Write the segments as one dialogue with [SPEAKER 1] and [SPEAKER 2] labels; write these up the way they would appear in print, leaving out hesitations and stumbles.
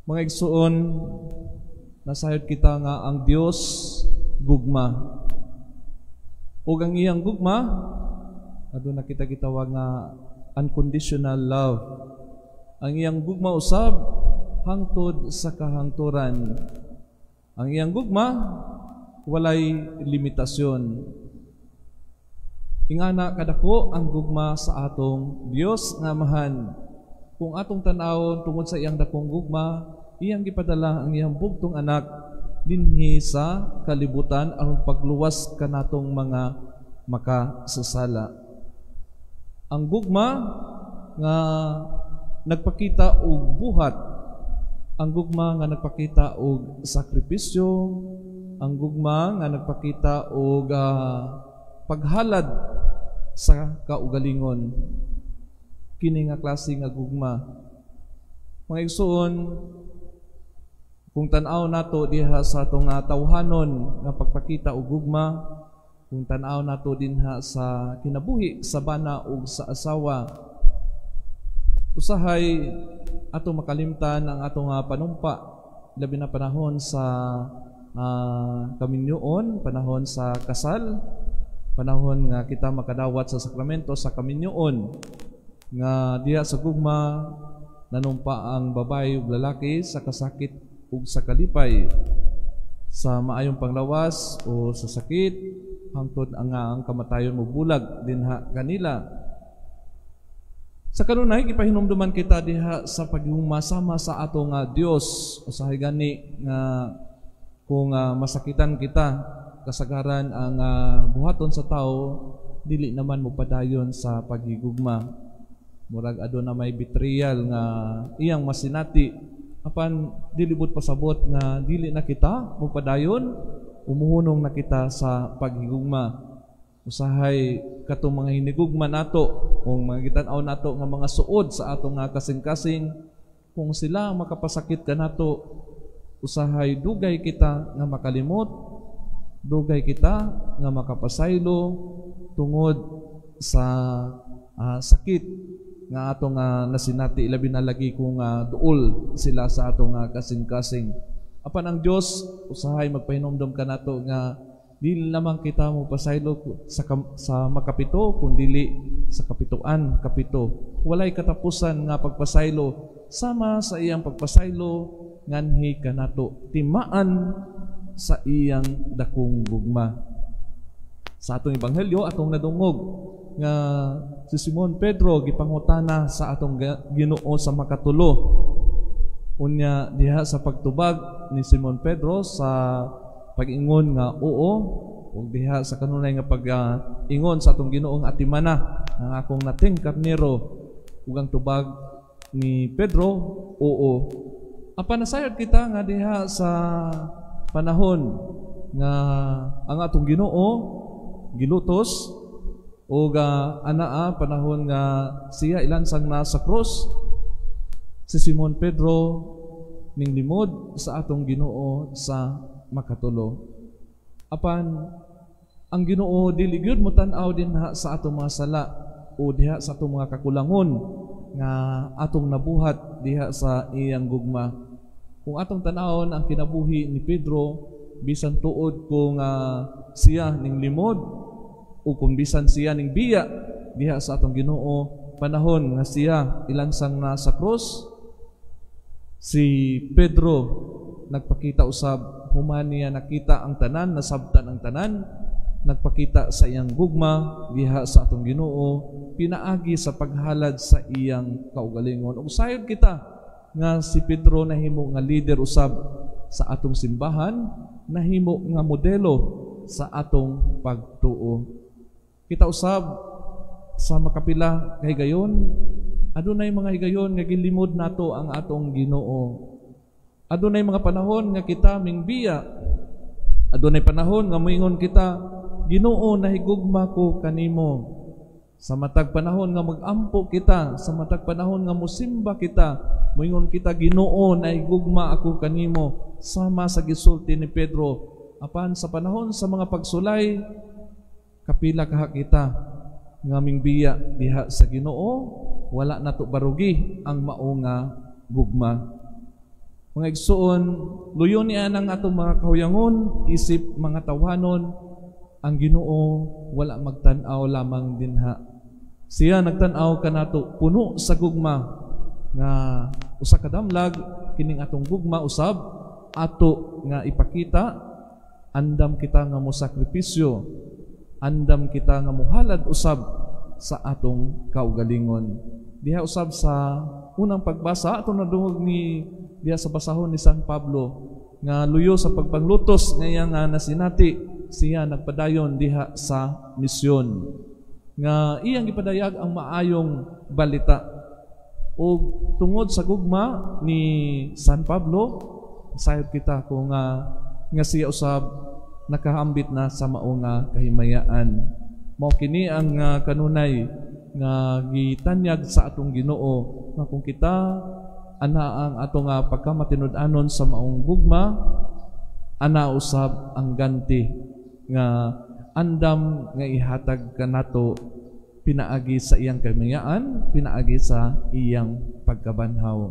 [SPEAKER 1] Mga igsoon, nasayod kita nga ang Dios gugma. Ug ang iyang gugma, aduna kita gitawag nga unconditional love. Ang iyang gugma usab hangtod sa kahangturan. Ang iyang gugma walay limitasyon. Ingana kadako ang gugma sa atong Dios nga amahan. Kung atong tan-awon tungod sa iyang dakong gugma, iyang gipadala ang iyang bugtong anak dinhi sa kalibutan aron pagluwas kanatong mga makasasala. Ang gugma nga nagpakita og buhat, ang gugma nga nagpakita og sakripisyo, ang gugma nga nagpakita og paghalad sa kaugalingon. Kini nga klase nga gugma. Mga igsoon, kung tan-aw nato diha sa atong tawhanon nga pagpakita og gugma, kung tan-aw nato dinha sa kinabuhi sa bana ug sa asawa, usahay ato makalimtan ang atong panumpa, labi na panahon sa kaminyoon, panahon sa kasal, panahon nga kita makadawat sa sakramento sa kaminyoon, nga diha sa gugma nanumpa ang babae ug lalaki sa kasakit ug sa kalipay, sa maayong panglawas o sa sakit, hangtod ang kamatayon mo bulag dinha kanila. Sa kanunay gipahinumduman kita diha sa paghumasama sa atong Dios. Usahay gani nga kung masakitan kita, kasagaran ang buhaton sa tao dili naman mo padayon sa paghigugma. Murag aduna may betrayal nga iyang masinati, apan dilibot pasabot nga dili na kita mo padayon, umuhunong na kita sa paghigugma. Usahay katong mga hinigugma nato, kung mga gitan-aw nato nga mga suod sa atong kasing-kasing, kung sila makapasakit ka nato, usahay dugay kita nga makalimot, dugay kita nga makapasaylo tungod sa sakit nga atong nasinati, ilabi na lagi kung duol sila sa atong kasing-kasing. Apan ang Dios usahay magpahinomdom ka nato nga dili lamang kita mo pasaylo sa makapito, kundi sa kapituan, kapito. Walay katapusan nga pagpasaylo, sama sa iyang pagpasaylo nganhi kanato timaan sa iyang dakong gugma. Sa atong ebanghelyo atong nadungog nga si Simon Pedro gipangutana sa atong Ginoo sa makatulo. Unya diha sa pagtubag ni Simon Pedro sa pag-ingon nga oo, ug diha sa kanunay nga pag-ingon sa atong Ginoong atimana ang akong nating karnero, ug ang tubag ni Pedro oo. Apan nasayod kita nga diha sa panahon nga ang atong Ginoo gilutos o anaa panahon nga siya ilansang na sa cross, si Simon Pedro ning limod sa atong Ginoo sa makatulo. Apan ang Ginoo dili gyud mo tan-aw dinha sa atong mga sala o diha sa atong mga kakulangon nga atong nabuhat diha sa iyang gugma. Kung atong tan-awon ang kinabuhi ni Pedro, bisan tuod kung siya ning limod o kung bisan siya ning biya diha sa atong Ginoo, panahon nga siya ilansang na sa cross, si Pedro nagpakita usab, human niya nakita ang tanan, nasabtan ang tanan, nagpakita sa iyang gugma diha sa atong Ginoo, pinaagi sa paghalad sa iyang kaugalingon. Ug sayod kita nga si Pedro nahimo nga leader usab sa atong simbahan, nahimo nga modelo sa atong pagtuo. Kita usab sa makapila kay gayon, adunay mga higayon nga gilimod nato ang atong Ginoo. Adunay mga panahon nga kita mingbiya, adunay panahon nga moingon kita, Ginoo nahigugma ko kanimo. Sa matag panahon nga magampo kita, sa matag panahon nga musimba kita, moingon kita, Ginoo nahigugma ako kanimo, sama sa gisulti ni Pedro. Apan sa panahon sa mga pagsulay, kapila kaha kita nga mingbiya diha sa Ginoo, wala nato barugi ang mao nga gugma. Mga igsoon, luyo niya ng atong mga kahuyangon, isip mga tawanon, ang Ginoo wala magtan-aw lamang dinha. Siya nagtan-aw kanato puno sa gugma nga usa ka damlag kining atong gugma usab ato nga ipakita, andam kita nga mosakripisyo, andam kita nga muhalad usab sa atong kaugalingon. Diha usab sa unang pagbasa ato nadungog ni diha sa basahon ni San Pablo nga luyo sa pagpanglutos ngaya nga nasinati siya nagpadayon diha sa misyon nga iyang ipadayag ang maayong balita. O tungod sa gugma ni San Pablo, sayod kita kung nga siya usab nakahambit na sa maong kahimayaan. Mao kini ang kanunay nga gitanyag sa atong Ginoo nga kung kita ana ang atong pagkamatinud-anon sa maong gugma, ana usab ang ganti nga andam nga ihatag kanato pinaagi sa iyang kahimayaan, pinaagi sa iyang pagkabanhaw.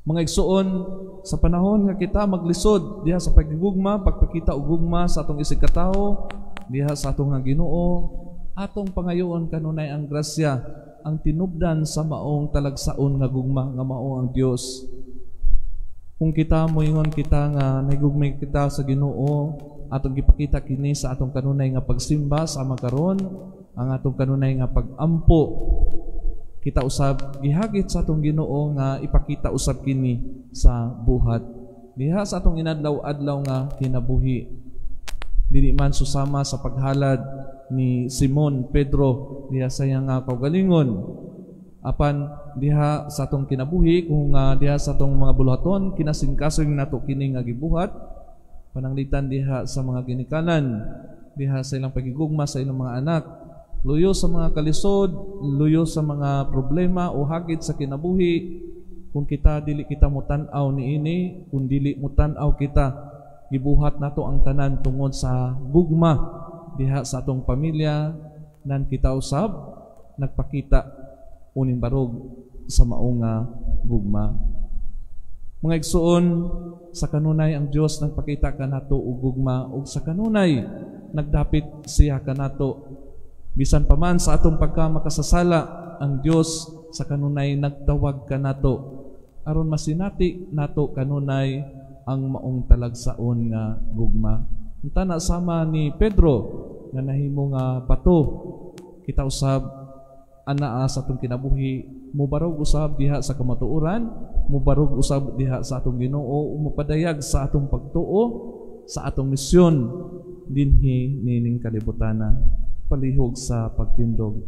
[SPEAKER 1] Mga igsoon, sa panahon nga kita maglisod diha sa pagigugma, pagpakita og gugma sa atong isig katawo, diha sa atong Ginoo, atong pangayoon kanunay ang grasya, ang tinubdan sa maong talagsaon nga gugma nga mao ang Dios. Kung kita moingon kita nga nahigugmay kita sa Ginoo, atong gipakita kini sa atong kanunay nga pagsimba sama karon, ang atong kanunay nga pag-ampo, kita usab gihagit sa atong Ginoo nga ipakita usab kini sa buhat diha sa atong inadlaw-adlaw nga kinabuhi. Dili man susama sa paghalad ni Simon Pedro diha sa iyang kaugalingon, apan diha sa atong kinabuhi kung diha sa atong mga buluhaton kinasing-kasing nato kini nga gibuhat, pananglitan diha sa mga ginikanan, diha sa ilang pagigugma sa ilang mga anak, luyo sa mga kalisod, luyo sa mga problema o hagit sa kinabuhi. Kung kita dili kita mutan-aw niini, kung dili mutan-aw kita, gibuhat nato ang tanan tungod sa gugma diha sa atong pamilya, nan kita usab nagpakita uning barog sa maong gugma. Mga igsoon, sa kanunay ang Dios nagpakita kanato og gugma, ug sa kanunay nagdapit siya kanato. Bisan pa man sa atong pagkamakasasala, ang Dios sa kanunay nagtawag kanato aron masinati nato kanunay ang maong talagsaon nga gugma. Unta na sama ni Pedro nga nahimo nga bato, kita usab anaa sa atong kinabuhi, mubarog usab diha sa kamatuoran, mubarog usab diha sa atong Ginoo, umapadayag sa atong pagtuo, sa atong misyon dinhi nining kalibutana, palihog sa pagtindog.